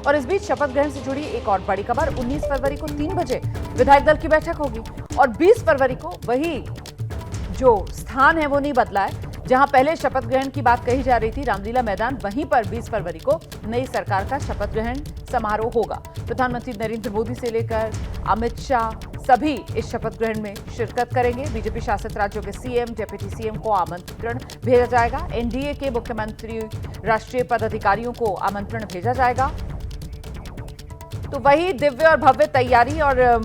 और इस बीच शपथ ग्रहण से जुड़ी एक और बड़ी खबर, 19 फरवरी को 3 बजे विधायक दल की बैठक होगी और 20 फरवरी को वही जो स्थान है वो नहीं बदला है, जहां पहले शपथ ग्रहण की बात कही जा रही थी रामलीला मैदान, वहीं पर 20 फरवरी को नई सरकार का शपथ ग्रहण समारोह होगा। प्रधानमंत्री नरेंद्र मोदी से लेकर अमित शाह सभी इस शपथ ग्रहण में शिरकत करेंगे। बीजेपी शासित राज्यों के सीएम, डिप्टी सीएम को आमंत्रण भेजा जाएगा। एनडीए के मुख्यमंत्री, राष्ट्रीय पदाधिकारियों को आमंत्रण भेजा जाएगा। तो वही दिव्य और भव्य तैयारी, और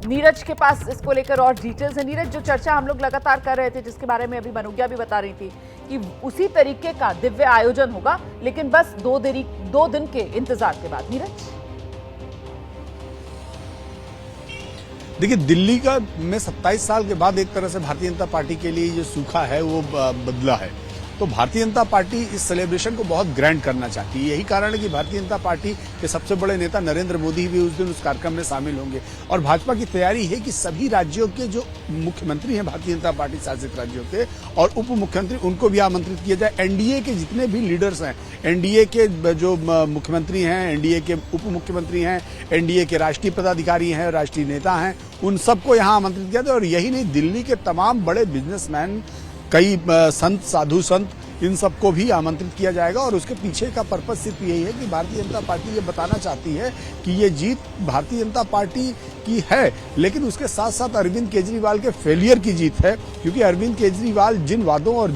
नीरज के पास इसको लेकर और डिटेल्स है। नीरज, जो चर्चा हम लोग लगातार कर रहे थे, जिसके बारे में अभी मनोज्ञा भी बता रही थी कि उसी तरीके का दिव्य आयोजन होगा, लेकिन बस 2 दिन के इंतजार के बाद। नीरज, देखिए, दिल्ली का में 27 साल के बाद एक तरह से भारतीय जनता पार्टी के लिए ये सूखा है वो बदला है। तो भारतीय जनता पार्टी इस सेलिब्रेशन को बहुत ग्रैंड करना चाहती है। यही कारण है कि भारतीय जनता पार्टी के सबसे बड़े नेता नरेंद्र मोदी भी उस दिन उस कार्यक्रम में शामिल होंगे। और भाजपा की तैयारी है कि सभी राज्यों के जो मुख्यमंत्री हैं भारतीय जनता पार्टी शासित राज्यों के और उप मुख्यमंत्री, उनको भी आमंत्रित किया जाए। एनडीए के जितने भी लीडर्स हैं, एनडीए के जो मुख्यमंत्री हैं, एनडीए के उप मुख्यमंत्री हैं, एनडीए के राष्ट्रीय पदाधिकारी हैं, राष्ट्रीय नेता हैं, उन सबको यहाँ आमंत्रित किया जाए। और यही नहीं, दिल्ली के तमाम बड़े बिजनेसमैन, कई संत, साधु संत, इन सबको भी आमंत्रित किया जाएगा। और उसके पीछे का पर्पस सिर्फ यही है कि भारतीय जनता पार्टी ये बताना चाहती है कि ये जीत भारतीय जनता पार्टी की है, लेकिन उसके साथ साथ अरविंद केजरीवाल के फेलियर की जीत है। क्योंकि अरविंद केजरीवाल जिन वादों और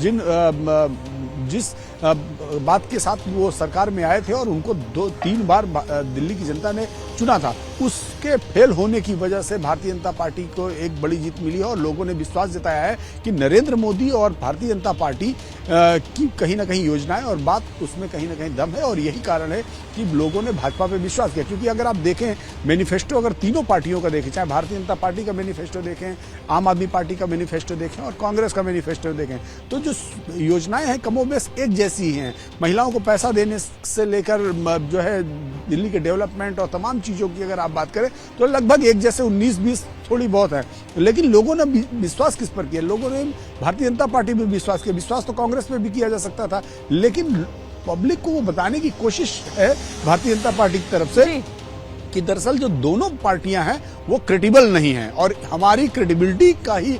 जिस बात के साथ वो सरकार में आए थे और उनको 2-3 बार दिल्ली की जनता ने चुना था, उसके फेल होने की वजह से भारतीय जनता पार्टी को एक बड़ी जीत मिली है। और लोगों ने विश्वास जताया है कि नरेंद्र मोदी और भारतीय जनता पार्टी की कहीं ना कहीं योजनाएं और बात उसमें कहीं ना कहीं दम है। और यही कारण है कि लोगों ने भाजपा पे विश्वास किया। क्योंकि अगर आप देखें मैनिफेस्टो, अगर तीनों पार्टियों का देखें, चाहे भारतीय जनता पार्टी का मैनिफेस्टो देखें, आम आदमी पार्टी का मैनिफेस्टो देखें और कांग्रेस का मैनिफेस्टो देखें, तो जो योजनाएं हैं कमोबेश एक जैसी हैं। महिलाओं को पैसा देने से लेकर जो है दिल्ली के डेवलपमेंट और तमाम चीजों की अगर आप बात करें तो लगभग एक जैसे 19-20 थोड़ी बहुत है। लेकिन लोगों ने विश्वास किस पर किया? लोगों ने भारतीय जनता पार्टी पर विश्वास किया। विश्वास तो कांग्रेस पे भी किया जा सकता था, लेकिन पब्लिक को वो बताने की कोशिश है भारतीय जनता पार्टी की तरफ से कि दरअसल जो दोनों पार्टियां हैं वो क्रेडिबल नहीं हैं। और हमारी क्रेडिबिलिटी का ही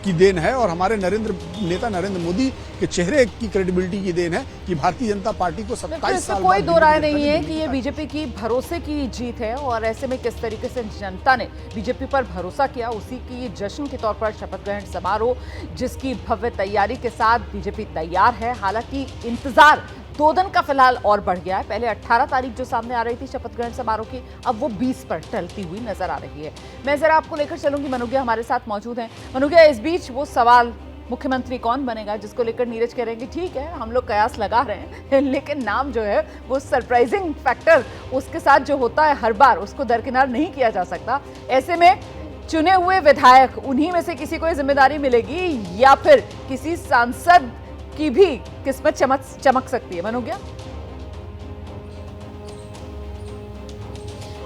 की देन है और हमारे नेता नरेंद्र मोदी के चेहरे की क्रेडिबिलिटी की देन है कि भारतीय जनता पार्टी को 27 साल कोई दो राय नहीं है कि ये बीजेपी की भरोसे की जीत है। और ऐसे में किस तरीके से जनता ने बीजेपी पर भरोसा किया, उसी की जश्न के तौर पर शपथ ग्रहण समारोह, जिसकी भव्य तैयारी के साथ बीजेपी तैयार है। हालांकि इंतजार 2 दिन का फिलहाल और बढ़ गया है। पहले 18 तारीख जो सामने आ रही थी शपथ ग्रहण समारोह की, अब वो 20 पर टलती हुई नजर आ रही है। मैं जरा आपको लेकर चलूंगी, मनोज्ञा हमारे साथ मौजूद हैं। मनोज्ञा, इस बीच वो सवाल मुख्यमंत्री कौन बनेगा जिसको लेकर नीरज कह रहे हैं कि ठीक है हम लोग कयास लगा रहे हैं, लेकिन नाम जो है वो सरप्राइजिंग फैक्टर उसके साथ जो होता है हर बार, उसको दरकिनार नहीं किया जा सकता। ऐसे में चुने हुए विधायक, उन्हीं में से किसी को जिम्मेदारी मिलेगी या फिर किसी सांसद की भी किस्मत चमक सकती है? मनोज्ञा,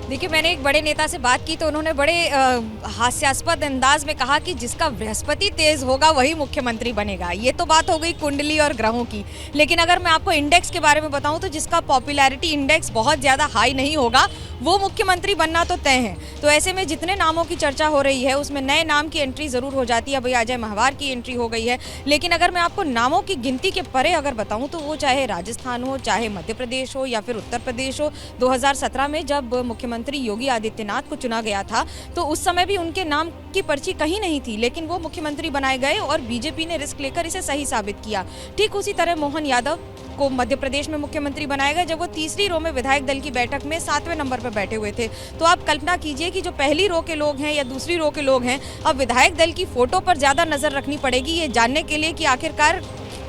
देखिए, मैंने एक बड़े नेता से बात की तो उन्होंने बड़े हास्यास्पद अंदाज में कहा कि जिसका बृहस्पति तेज होगा वही मुख्यमंत्री बनेगा। ये तो बात हो गई कुंडली और ग्रहों की, लेकिन अगर मैं आपको इंडेक्स के बारे में बताऊं तो जिसका पॉपुलैरिटी इंडेक्स बहुत ज़्यादा हाई नहीं होगा वो मुख्यमंत्री बनना तो तय है। तो ऐसे में जितने नामों की चर्चा हो रही है उसमें नए नाम की एंट्री ज़रूर हो जाती है। भाई अजय महवार की एंट्री हो गई है, लेकिन अगर मैं आपको नामों की गिनती के परे अगर बताऊं तो वो चाहे राजस्थान हो, चाहे मध्य प्रदेश हो या फिर उत्तर प्रदेश हो, 2017 में जब मुख्यमंत्री योगी आदित्यनाथ को चुना गया था तो उस समय भी उनके नाम की पर्ची कहीं नहीं थी, लेकिन वो मुख्यमंत्री बनाए गए और बीजेपी ने रिस्क लेकर इसे सही साबित किया। ठीक उसी तरह मोहन यादव को मध्य प्रदेश में मुख्यमंत्री बनाया गया जब वो तीसरी रो में विधायक दल की बैठक में 7वें नंबर पर बैठे हुए थे। तो आप कल्पना कीजिए कि जो पहली रो के लोग हैं या दूसरी रो के लोग हैं, अब विधायक दल की फोटो पर ज्यादा नजर रखनी पड़ेगी ये जानने के लिए कि आखिरकार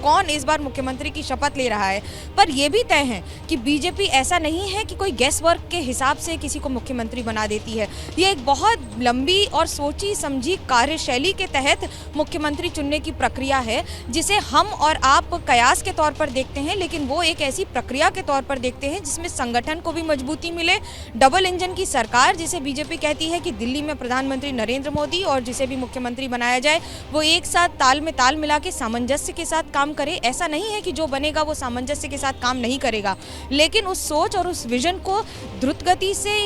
कौन इस बार मुख्यमंत्री की शपथ ले रहा है। पर यह भी तय है कि बीजेपी ऐसा नहीं है कि कोई गेस वर्क के हिसाब से किसी को मुख्यमंत्री बना देती है। ये एक बहुत लंबी और सोची समझी कार्यशैली के तहत मुख्यमंत्री चुनने की प्रक्रिया है, जिसे हम और आप कयास के तौर पर देखते हैं, लेकिन वो एक ऐसी प्रक्रिया के तौर पर देखते हैं जिसमें संगठन को भी मजबूती मिले। डबल इंजन की सरकार जिसे बीजेपी कहती है कि दिल्ली में प्रधानमंत्री नरेंद्र मोदी और जिसे भी मुख्यमंत्री बनाया जाए वो एक साथ ताल में ताल मिला के सामंजस्य के साथ काम काम करे। ऐसा नहीं है कि जो बनेगा वो सामंजस्य के साथ काम नहीं करेगा, लेकिन उस सोच और उस विजन को द्रुत गति से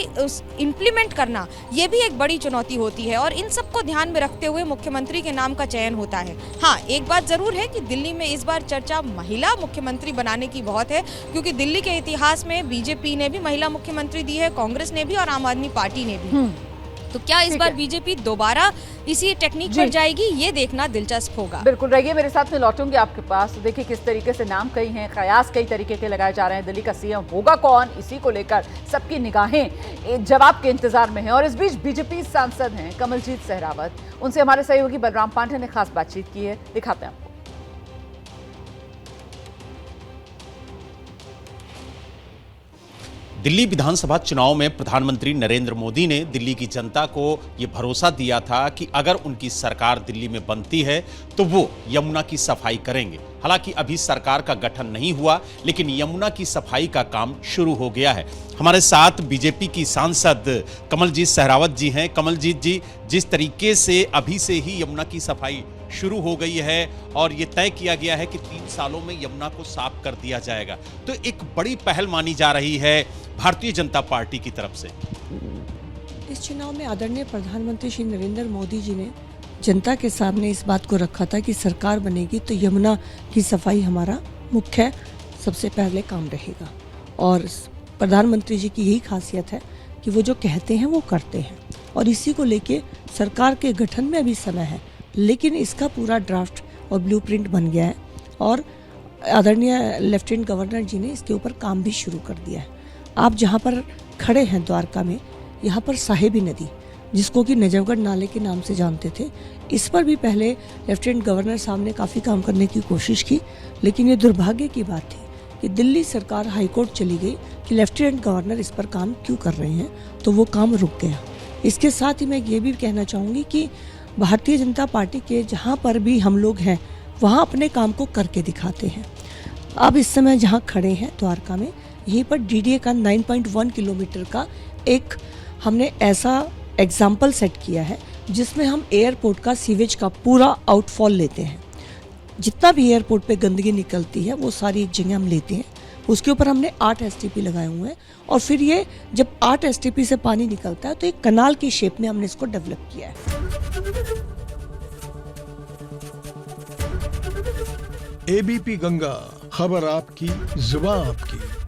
इम्प्लीमेंट करना ये भी एक बड़ी चुनौती होती है, और इन सबको ध्यान में रखते हुए मुख्यमंत्री के नाम का चयन होता है। हाँ, एक बात जरूर है कि दिल्ली में इस बार चर्चा महिला मुख्यमंत्री बनाने की बहुत है, क्योंकि दिल्ली के इतिहास में बीजेपी ने भी महिला मुख्यमंत्री दी है, कांग्रेस ने भी और आम आदमी पार्टी ने भी। तो क्या इस बार बीजेपी दोबारा इसी टेक्निक पर जाएगी, ये देखना दिलचस्प होगा। बिल्कुल, रहिए मेरे साथ में, लौटूंगी आपके पास। तो देखिए किस तरीके से नाम कई हैं, कयास कई तरीके के लगाए जा रहे हैं। दिल्ली का सीएम होगा कौन, इसी को लेकर सबकी निगाहें जवाब के इंतजार में हैं। और इस बीच बीजेपी सांसद हैं कमलजीत सहरावत, उनसे हमारे सहयोगी बलराम पांडे ने खास बातचीत की है, दिखाते हैं आपको। दिल्ली विधानसभा चुनाव में प्रधानमंत्री नरेंद्र मोदी ने दिल्ली की जनता को ये भरोसा दिया था कि अगर उनकी सरकार दिल्ली में बनती है तो वो यमुना की सफाई करेंगे। हालांकि अभी सरकार का गठन नहीं हुआ, लेकिन यमुना की सफाई का काम शुरू हो गया है। हमारे साथ बीजेपी की सांसद कमलजीत सहरावत जी हैं। कमलजीत जी, जिस तरीके से अभी से ही यमुना की सफाई शुरू हो गई है और ये तय किया गया है कि 3 सालों में यमुना को साफ कर दिया जाएगा, तो एक बड़ी पहल मानी जा रही है भारतीय जनता पार्टी की तरफ से। इस चुनाव में आदरणीय प्रधानमंत्री श्री नरेंद्र मोदी जी ने जनता के सामने इस बात को रखा था कि सरकार बनेगी तो यमुना की सफाई हमारा मुख्य सबसे पहले काम रहेगा। और प्रधानमंत्री जी की यही खासियत है कि वो जो कहते हैं वो करते हैं, और इसी को लेके सरकार के गठन में अभी समय है, लेकिन इसका पूरा ड्राफ्ट और ब्लूप्रिंट बन गया है और आदरणीय लेफ्टिनेंट गवर्नर जी ने इसके ऊपर काम भी शुरू कर दिया है। आप जहाँ पर खड़े हैं द्वारका में, यहाँ पर साहेबी नदी, जिसको कि नजफगढ़ नाले के नाम से जानते थे, इस पर भी पहले लेफ्टिनेंट गवर्नर साहब ने काफ़ी काम करने की कोशिश की, लेकिन ये दुर्भाग्य की बात थी कि दिल्ली सरकार हाईकोर्ट चली गई कि लेफ्टिनेंट गवर्नर इस पर काम क्यों कर रहे हैं, तो वो काम रुक गया। इसके साथ ही मैं ये भी कहना चाहूँगी कि भारतीय जनता पार्टी के जहाँ पर भी हम लोग हैं वहाँ अपने काम को करके दिखाते हैं। अब इस समय जहाँ खड़े हैं द्वारका में, यहीं पर डीडीए का 9.1 किलोमीटर का एक हमने ऐसा एग्जाम्पल सेट किया है जिसमें हम एयरपोर्ट का सीवेज का पूरा आउटफॉल लेते हैं। जितना भी एयरपोर्ट पे गंदगी निकलती है वो सारी एक जगह हम लेते हैं, उसके ऊपर हमने 8 एसटीपी लगाए हुए हैं, और फिर ये जब 8 एसटीपी से पानी निकलता है तो एक कनाल की शेप में हमने इसको डेवलप किया है। एबीपी गंगा, खबर आपकी, जुबान आपकी।